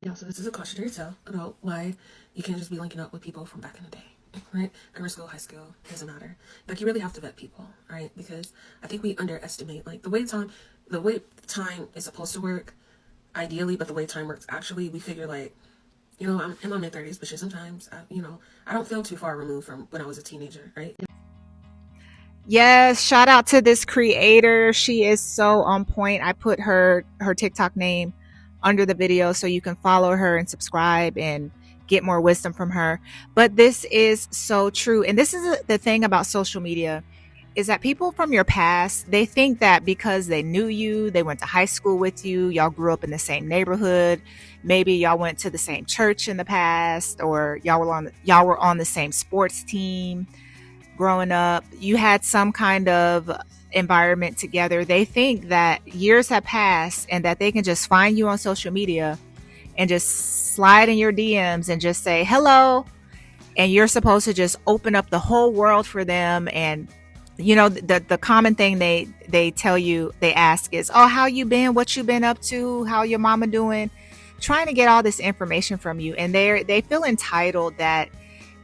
Yeah, so this is a cautionary tale about why you can't just be linking up with people from back in the day, right? Grammar school, high school, doesn't matter. Like you really have to vet people, right? Because I think we underestimate like the way time is supposed to work, ideally, but the way time works actually, we figure like, I'm in my mid 30s, but shit, sometimes I don't feel too far removed from when I was a teenager, right? Yes, shout out to this creator. She is so on point. I put her TikTok name under the video so you can follow her and subscribe and get more wisdom from her. But this is so true. And this is the thing about social media is that people from your past, they think that because they knew you, they went to high school with you, y'all grew up in the same neighborhood, maybe y'all went to the same church in the past, or y'all were on the same sports team growing up, you had some kind of environment together. They think that years have passed and that they can just find you on social media and just slide in your DMs and just say hello, and you're supposed to just open up the whole world for them. And the common thing they tell you, they ask is, oh, how you been, what you been up to, how your mama doing, trying to get all this information from you. And they feel entitled that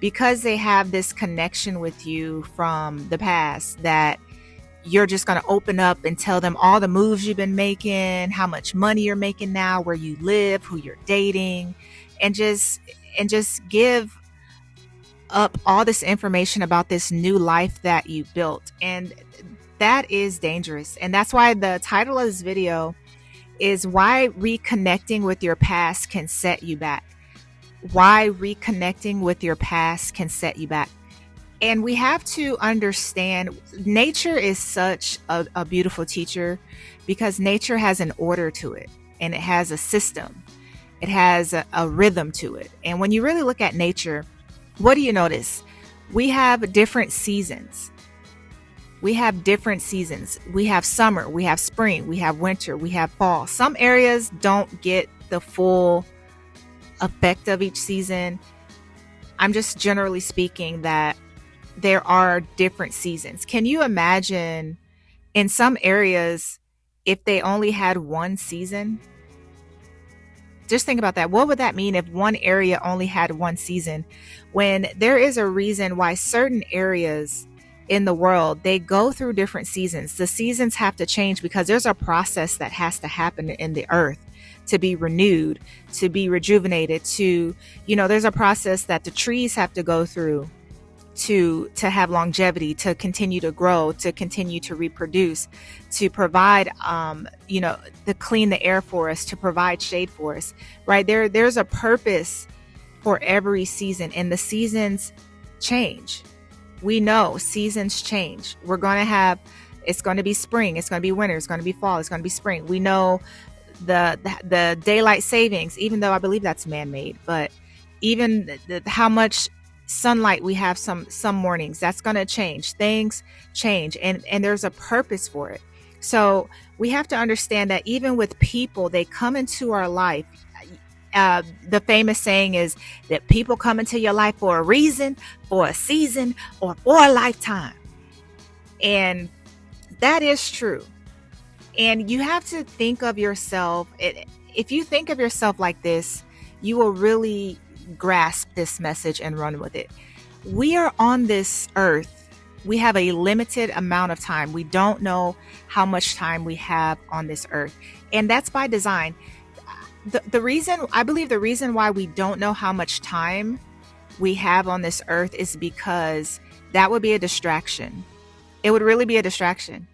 because they have this connection with you from the past, that you're just going to open up and tell them all the moves you've been making, how much money you're making now, where you live, who you're dating, and just give up all this information about this new life that you built. And that is dangerous. And that's why the title of this video is why reconnecting with your past can set you back. Why reconnecting with your past can set you back. And we have to understand nature is such a beautiful teacher because nature has an order to it and it has a system. It has a rhythm to it. And when you really look at nature, what do you notice? We have different seasons. We have different seasons. We have summer, we have spring, we have winter, we have fall. Some areas don't get the full effect of each season. I'm just generally speaking that there are different seasons. Can you imagine in some areas if they only had one season? Just think about that. What would that mean if one area only had one season? When there is a reason why certain areas in the world, they go through different seasons. The seasons have to change because there's a process that has to happen in the earth to be renewed, to be rejuvenated, there's a process that the trees have to go through to have longevity, to continue to grow, to continue to reproduce, to provide to clean the air for us, to provide shade for us, right? There's a purpose for every season, and the seasons change. We know seasons change. It's going to be spring, it's going to be winter, it's going to be fall, it's going to be spring. We know the daylight savings, even though I believe that's man-made, but even how much sunlight we have some mornings, that's going to change. Things change, and there's a purpose for it. So we have to understand that even with people, they come into our life. The famous saying is that people come into your life for a reason, for a season, or for a lifetime. And that is true. And you have to think of yourself, if you think of yourself like this, you will really grasp this message and run with it. We are on this earth. We have a limited amount of time. We don't know how much time we have on this earth. And that's by design. The reason why we don't know how much time we have on this earth is because that would be a distraction. It would really be a distraction.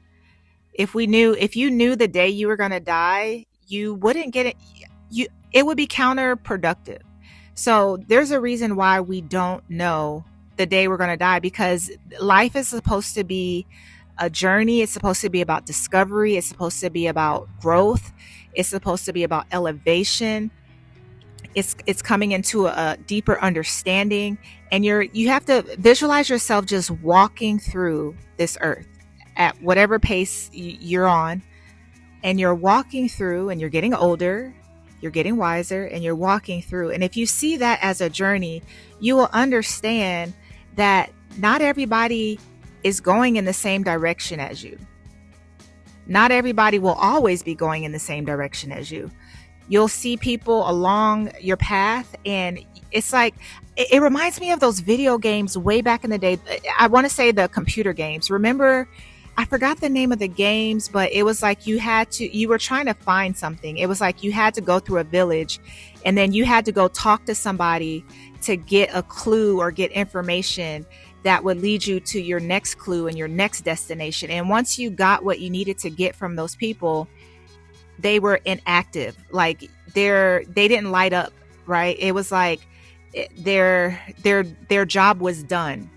If you knew the day you were going to die, you wouldn't get it. It would be counterproductive. So there's a reason why we don't know the day we're going to die, because life is supposed to be a journey. It's supposed to be about discovery. It's supposed to be about growth. It's supposed to be about elevation. It's coming into a deeper understanding, and you have to visualize yourself just walking through this earth at whatever pace you're on, and you're walking through, and you're getting older, you're getting wiser, and you're walking through. And if you see that as a journey, you will understand that not everybody is going in the same direction as you. Not everybody will always be going in the same direction as you. You'll see people along your path, and it's like, it reminds me of those video games way back in the day. I want to say the computer games. Remember, I forgot the name of the games, but it was like you were trying to find something. It was like you had to go through a village, and then you had to go talk to somebody to get a clue or get information that would lead you to your next clue and your next destination. And once you got what you needed to get from those people, they were inactive. Like they didn't light up, right? It was like their job was done.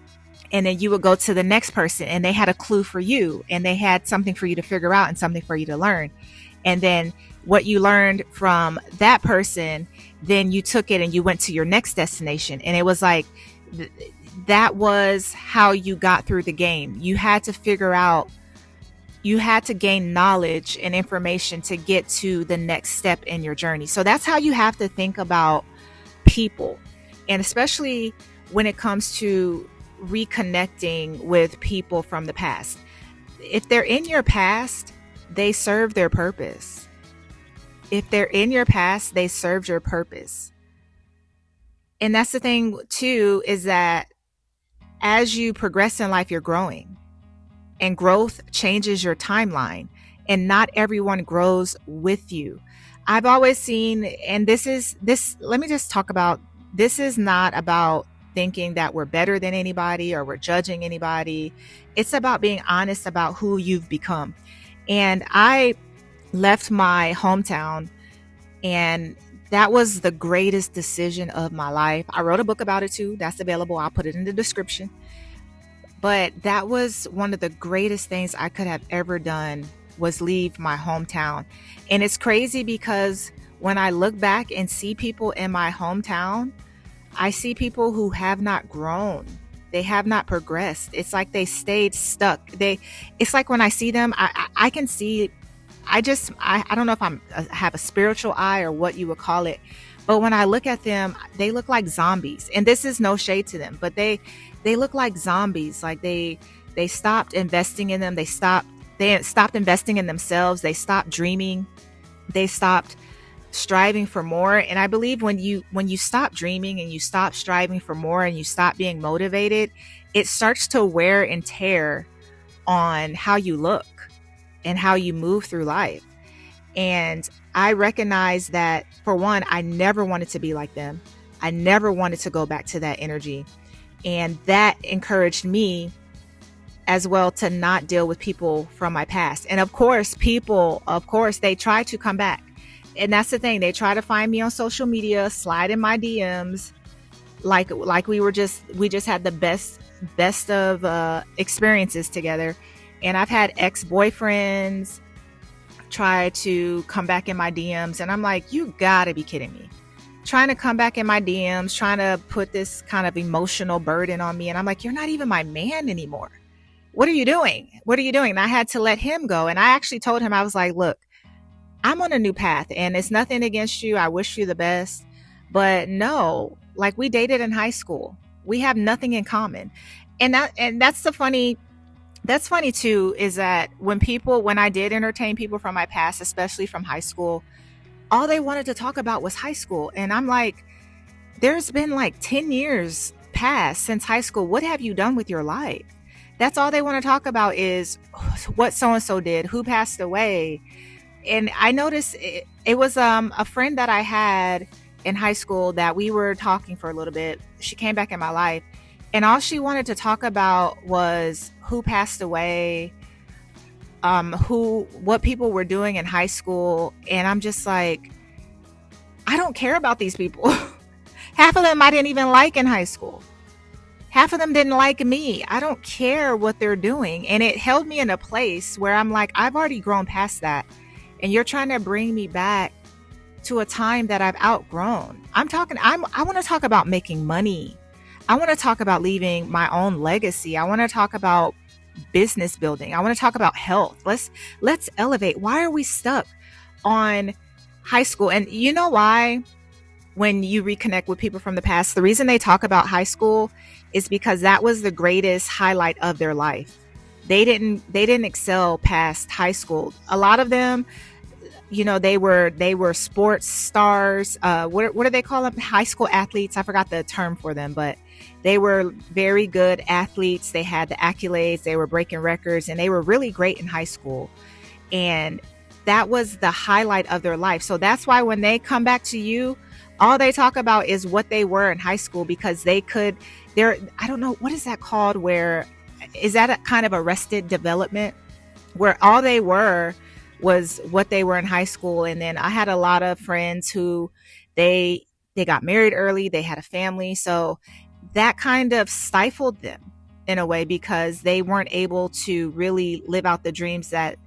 And then you would go to the next person, and they had a clue for you, and they had something for you to figure out and something for you to learn. And then what you learned from that person, then you took it and you went to your next destination. And it was like, that was how you got through the game. You had to figure out, you had to gain knowledge and information to get to the next step in your journey. So that's how you have to think about people. And especially when it comes to reconnecting with people from the past. If they're in your past, they serve their purpose. If they're in your past, they served your purpose. And that's the thing too, is that as you progress in life, you're growing, and growth changes your timeline, and not everyone grows with you. I've always seen, and let me just talk about, this is not about thinking that we're better than anybody or we're judging anybody. It's about being honest about who you've become. And I left my hometown, and that was the greatest decision of my life. I wrote a book about it too. That's available. I'll put it in the description. But that was one of the greatest things I could have ever done, was leave my hometown. And it's crazy because when I look back and see people in my hometown, I see people who have not grown. They have not progressed. It's like they stayed stuck. It's like when I see them, I can see, I don't know if I have a spiritual eye or what you would call it, but when I look at them, they look like zombies. And this is no shade to them, but they look like zombies. Like they stopped investing in them. They stopped investing in themselves. They stopped dreaming. They stopped striving for more. And I believe when you stop dreaming and you stop striving for more and you stop being motivated, it starts to wear and tear on how you look and how you move through life. And I recognize that, for one, I never wanted to be like them. I never wanted to go back to that energy. And that encouraged me as well to not deal with people from my past. And of course, they try to come back. And that's the thing. They try to find me on social media, slide in my DMs, like we just had the best of experiences together. And I've had ex-boyfriends try to come back in my DMs, and I'm like, you gotta be kidding me. Trying to come back in my DMs, trying to put this kind of emotional burden on me. And I'm like, you're not even my man anymore. What are you doing? And I had to let him go. And I actually told him, I was like, look, I'm on a new path, and it's nothing against you. I wish you the best. But no, like, we dated in high school. We have nothing in common. And that's funny too, is that when I did entertain people from my past, especially from high school, all they wanted to talk about was high school. And I'm like, there's been like 10 years passed since high school. What have you done with your life? That's all they want to talk about, is what so-and-so did, who passed away. And I noticed it was a friend that I had in high school that we were talking for a little bit. She came back in my life, and all she wanted to talk about was who passed away, what people were doing in high school. And I'm just like, I don't care about these people. Half of them I didn't even like in high school. Half of them didn't like me. I don't care what they're doing. And it held me in a place where I'm like, I've already grown past that. And you're trying to bring me back to a time that I've outgrown. I want to talk about making money. I want to talk about leaving my own legacy. I want to talk about business building. I want to talk about health. Let's elevate. Why are we stuck on high school? And you know why? When you reconnect with people from the past, the reason they talk about high school is because that was the greatest highlight of their life. They didn't excel past high school. A lot of them, they were sports stars. What do they call them? High school athletes. I forgot the term for them, but they were very good athletes. They had the accolades. They were breaking records, and they were really great in high school. And that was the highlight of their life. So that's why when they come back to you, all they talk about is what they were in high school, because I don't know, what is that called? Where is that a kind of arrested development, where all they were was what they were in high school? And then I had a lot of friends who they got married early, they had a family. So that kind of stifled them in a way, because they weren't able to really live out the dreams that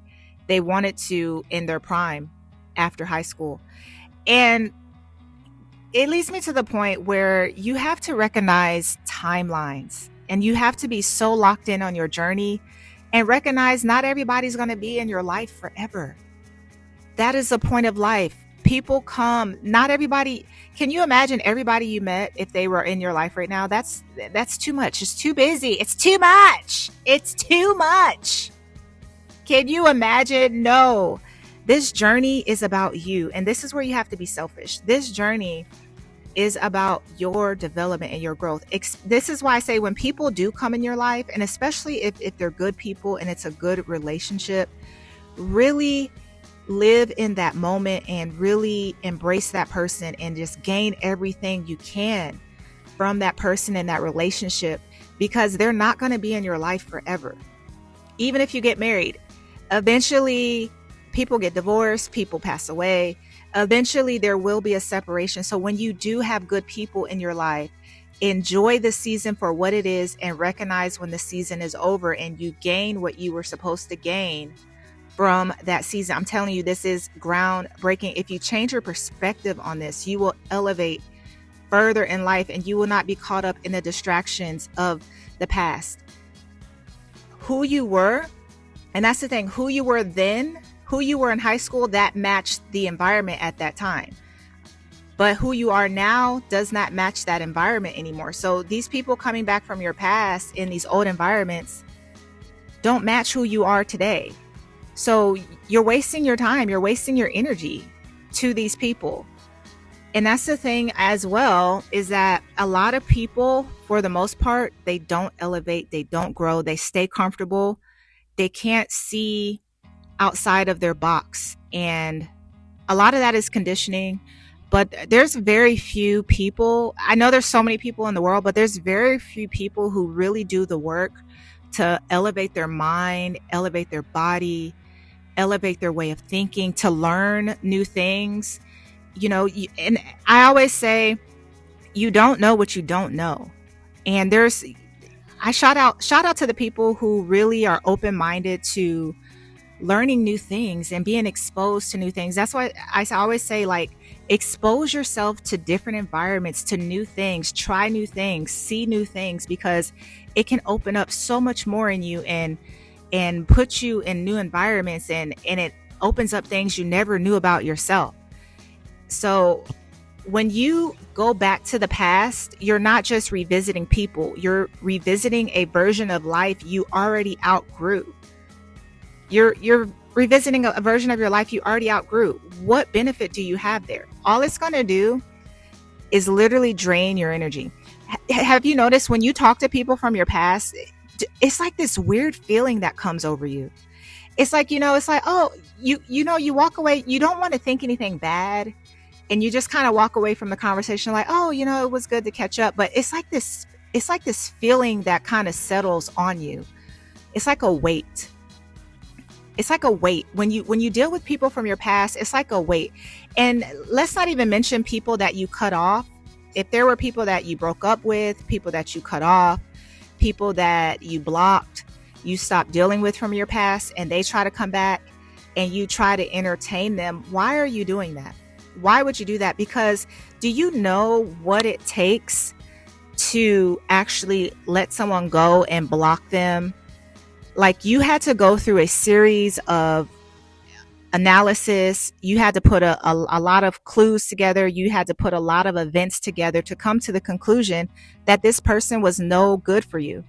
they wanted to in their prime after high school. And it leads me to the point where you have to recognize timelines, and you have to be so locked in on your journey and recognize not everybody's going to be in your life forever. That is the point of life. People come, not everybody. Can you imagine everybody you met if they were in your life right now? That's too much. It's too busy. It's too much. It's too much. Can you imagine? No, this journey is about you. And this is where you have to be selfish. This journey is about your development and your growth. This is why I say, when people do come in your life, and especially if they're good people and it's a good relationship, really live in that moment and really embrace that person and just gain everything you can from that person and that relationship, because they're not going to be in your life forever. Even if you get married, eventually people get divorced, people pass away. Eventually there will be a separation. So when you do have good people in your life, enjoy the season for what it is, and recognize when the season is over and you gain what you were supposed to gain from that season. I'm telling you, this is groundbreaking. If you change your perspective on this, you will elevate further in life, and you will not be caught up in the distractions of the past. Who you were, and that's the thing, who you were then, who you were in high school, that matched the environment at that time. But who you are now does not match that environment anymore. So these people coming back from your past in these old environments don't match who you are today. So you're wasting your time, you're wasting your energy to these people. And that's the thing as well, is that a lot of people, for the most part, they don't elevate, they don't grow, they stay comfortable. They can't see outside of their box. And a lot of that is conditioning. But there's very few people, I know there's so many people in the world, but there's very few people who really do the work to elevate their mind, elevate their body, elevate their way of thinking, to learn new things. And I always say, you don't know what you don't know. And I shout out to the people who really are open-minded to learning new things and being exposed to new things. That's why I always say, like, expose yourself to different environments, to new things, try new things, see new things, because it can open up so much more in you and put you in new environments, and it opens up things you never knew about yourself. So when you go back to the past, you're not just revisiting people, you're revisiting a version of life you already outgrew. You're revisiting a version of your life you already outgrew. What benefit do you have there? All it's going to do is literally drain your energy. Have you noticed when you talk to people from your past, it's like this weird feeling that comes over you. It's like, it's like, oh, you walk away, you don't want to think anything bad. And you just kind of walk away from the conversation like, oh, it was good to catch up. But it's like this feeling that kind of settles on you. It's like a weight. It's like a weight. When you deal with people from your past, it's like a weight. And let's not even mention people that you cut off. If there were people that you broke up with, people that you cut off, people that you blocked, you stopped dealing with from your past, and they try to come back and you try to entertain them, why are you doing that? Why would you do that? Because do you know what it takes to actually let someone go and block them? Like, you had to go through a series of analysis. You had to put a lot of clues together. You had to put a lot of events together to come to the conclusion that this person was no good for you.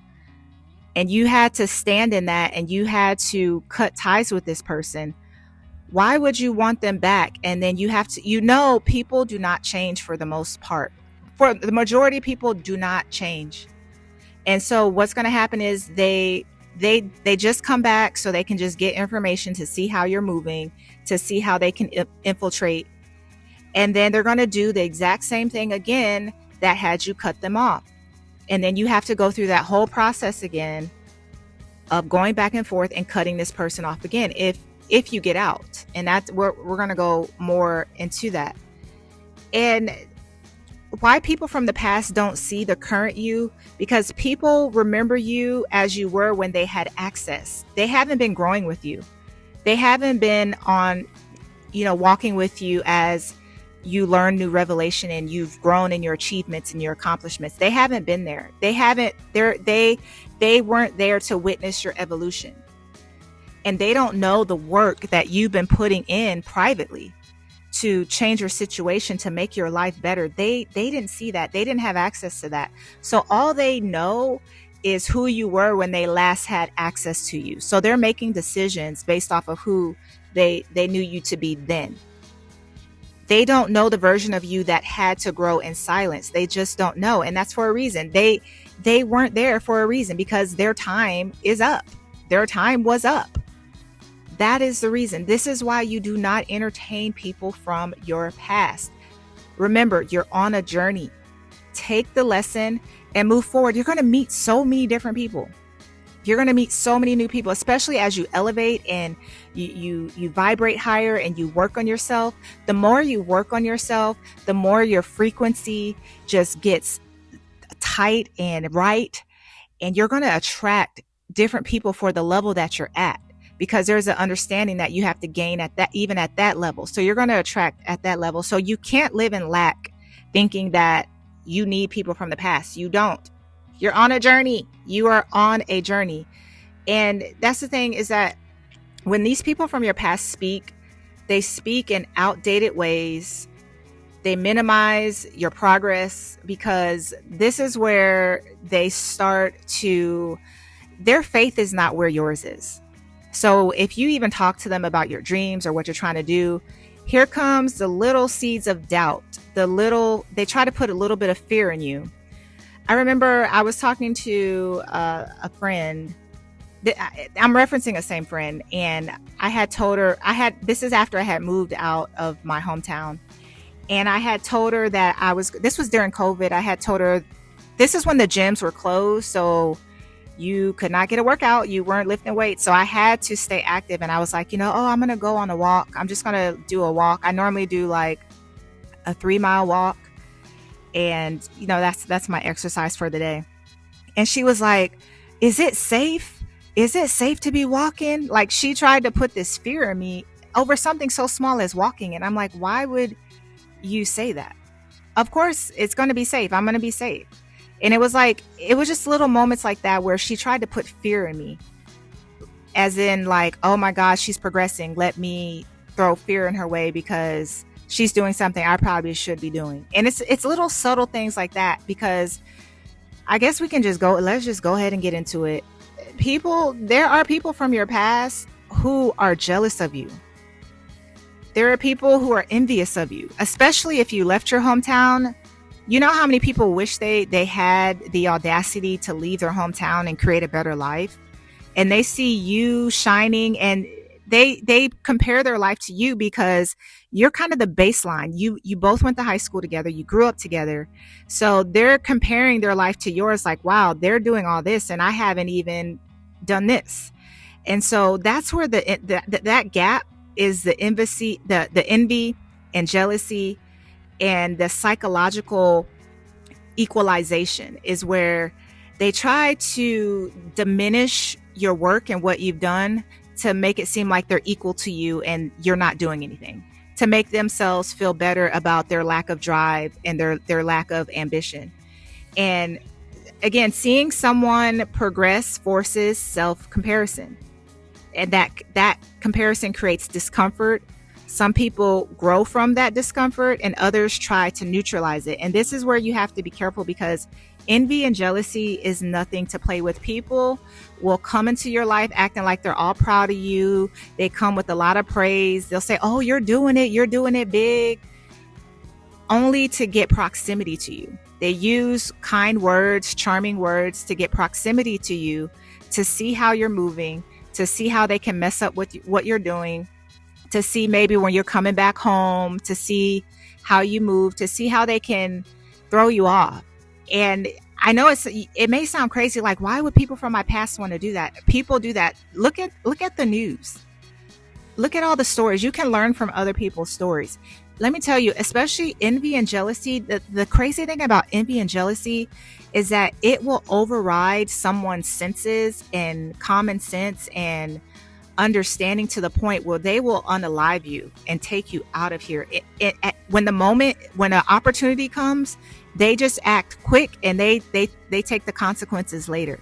And you had to stand in that, and you had to cut ties with this person. Why would you want them back? And then you have to, you know, people do not change for the most part. For the majority of people do not change. And so what's going to happen is they just come back so they can just get information to see how you're moving, to see how they can infiltrate. And then they're going to do the exact same thing again that had you cut them off. And then you have to go through that whole process again of going back and forth and cutting this person off again if you get out. And that's we're going to go more into that. And why people from the past don't see the current you, because people remember you as you were when they had access. They haven't been growing with you. They haven't been on, walking with you as you learn new revelation and you've grown in your achievements and your accomplishments. They haven't been there. They weren't there to witness your evolution. And they don't know the work that you've been putting in privately to change your situation, to make your life better. They didn't see that. They didn't have access to that. So all they know is who you were when they last had access to you. So they're making decisions based off of who they knew you to be then. They don't know the version of you that had to grow in silence. They just don't know. And that's for a reason. They weren't there for a reason, because their time is up. Their time was up. That is the reason. This is why you do not entertain people from your past. Remember, you're on a journey. Take the lesson and move forward. You're going to meet so many different people. You're going to meet so many new people, especially as you elevate and you vibrate higher and you work on yourself. The more you work on yourself, the more your frequency just gets tight and right. And you're going to attract different people for the level that you're at, because there's an understanding that you have to gain at that, even at that level. So you're going to attract at that level. So you can't live in lack thinking that you need people from the past. You don't. You're on a journey. You are on a journey. And that's the thing, is that when these people from your past speak, they speak in outdated ways. They minimize your progress, because this is where they start to, their faith is not where yours is. So if you even talk to them about your dreams or what you're trying to do, here comes the little seeds of doubt. They try to put a little bit of fear in you. I remember I was talking to a friend. I'm referencing a same friend, and I had told her, this is after I had moved out of my hometown. And I had told her that this was during COVID. I had told her, this is when the gyms were closed. So you could not get a workout. You weren't lifting weights. So I had to stay active. And I was like, I'm going to go on a walk. I'm just going to do a walk. I normally do like a 3-mile walk. And, that's my exercise for the day. And she was like, is it safe? Is it safe to be walking? Like, she tried to put this fear in me over something so small as walking. And I'm like, why would you say that? Of course, it's going to be safe. I'm going to be safe. And it was just little moments like that where she tried to put fear in me, as in like, oh my gosh, she's progressing. Let me throw fear in her way because she's doing something I probably should be doing. And it's little subtle things like that, because I guess let's just go ahead and get into it. There are people from your past who are jealous of you. There are people who are envious of you, especially if you left your hometown. You know how many people wish they had the audacity to leave their hometown and create a better life, and they see you shining, and they compare their life to you because you're kind of the baseline. You both went to high school together. You grew up together. So they're comparing their life to yours, like, wow, they're doing all this and I haven't even done this. And so that's where that gap is, the envy and jealousy. And the psychological equalization is where they try to diminish your work and what you've done to make it seem like they're equal to you and you're not doing anything, to make themselves feel better about their lack of drive and their lack of ambition. And again, seeing someone progress forces self-comparison. And that comparison creates discomfort. Some people grow from that discomfort and others try to neutralize it. And this is where you have to be careful, because envy and jealousy is nothing to play with. People will come into your life acting like they're all proud of you. They come with a lot of praise. They'll say, oh, you're doing it big, only to get proximity to you. They use kind words, charming words to get proximity to you, to see how you're moving, to see how they can mess up with what you're doing, to see maybe when you're coming back home, to see how you move, to see how they can throw you off. And I know it may sound crazy, like, why would people from my past want to do that? People do that. Look at the news. Look at all the stories. You can learn from other people's stories. Let me tell you, especially envy and jealousy, the crazy thing about envy and jealousy is that it will override someone's senses and common sense and understanding, to the point where they will unalive you and take you out of here. When an opportunity comes, they just act quick, and they take the consequences later.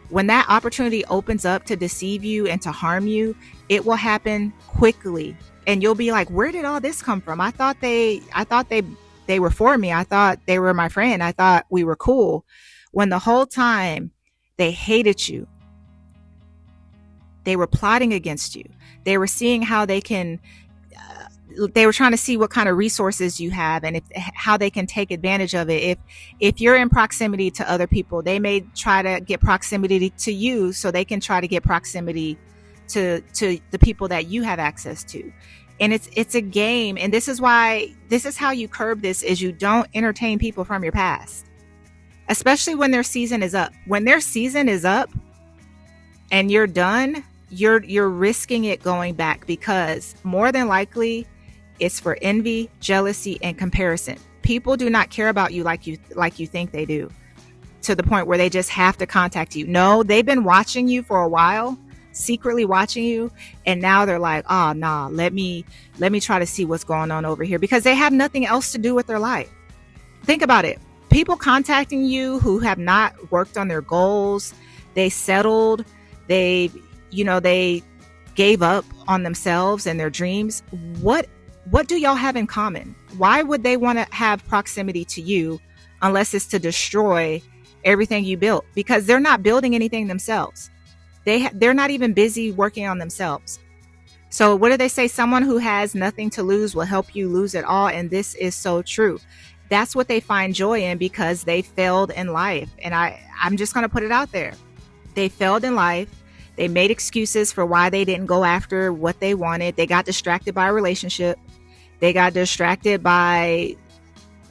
When that opportunity opens up to deceive you and to harm you, it will happen quickly. And you'll be like, where did all this come from? I thought they were for me. I thought they were my friend. I thought we were cool. When the whole time they hated you. They were plotting against you. They were seeing how they can, they were trying to see what kind of resources you have and how they can take advantage of it. If you're in proximity to other people, they may try to get proximity to you so they can try to get proximity to the people that you have access to. And it's a game. And this is how you curb this, is you don't entertain people from your past, especially when their season is up. When their season is up and you're done, you're risking it going back, because more than likely it's for envy, jealousy, and comparison. People do not care about you like you think they do, to the point where they just have to contact you. No, they've been watching you for a while, secretly watching you, and now they're like, oh nah, let me try to see what's going on over here, because they have nothing else to do with their life. Think about it. People contacting you who have not worked on their goals, they settled, they gave up on themselves and their dreams. What do y'all have in common? Why would they want to have proximity to you unless it's to destroy everything you built? Because they're not building anything themselves. They're not even busy working on themselves. So what do they say? Someone who has nothing to lose will help you lose it all. And this is so true. That's what they find joy in, because they failed in life. And I'm just going to put it out there. They failed in life. They made excuses for why they didn't go after what they wanted. They got distracted by a relationship. They got distracted by,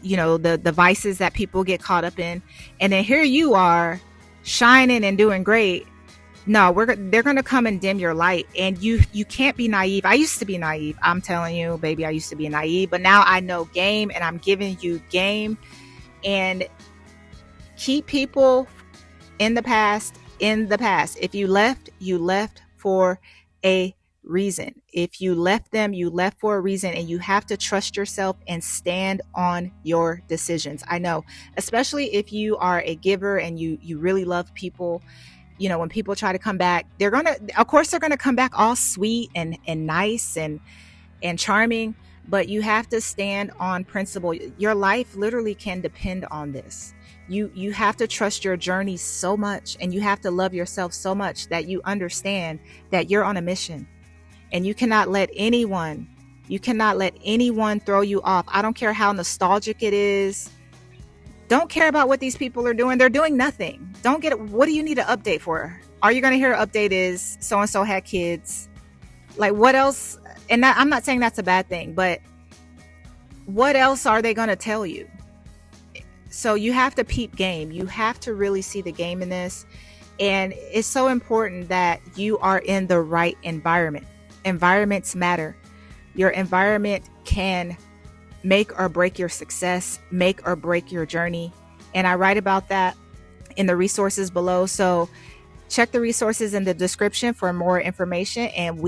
the vices that people get caught up in. And then here you are shining and doing great. No, they're going to come and dim your light. And you can't be naive. I used to be naive. I'm telling you, baby, I used to be naive. But now I know game, and I'm giving you game. And keep people in the past. If you left for a reason. If you left them, you left for a reason, and you have to trust yourself and stand on your decisions. I know, especially if you are a giver and you really love people. When people try to come back, they're going to come back all sweet and nice and charming, but you have to stand on principle. Your life literally can depend on this. You have to trust your journey so much, and you have to love yourself so much that you understand that you're on a mission, and you cannot let anyone throw you off. I don't care how nostalgic it is. Don't care about what these people are doing. They're doing nothing. What do you need an update for? Are you going to hear an update is so-and-so had kids? Like, what else? And I'm not saying that's a bad thing, but what else are they going to tell you? So you have to peep game. You have to really see the game in this. And it's so important that you are in the right environment. Environments matter. Your environment can make or break your success, make or break your journey. And I write about that in the resources below. So check the resources in the description for more information. And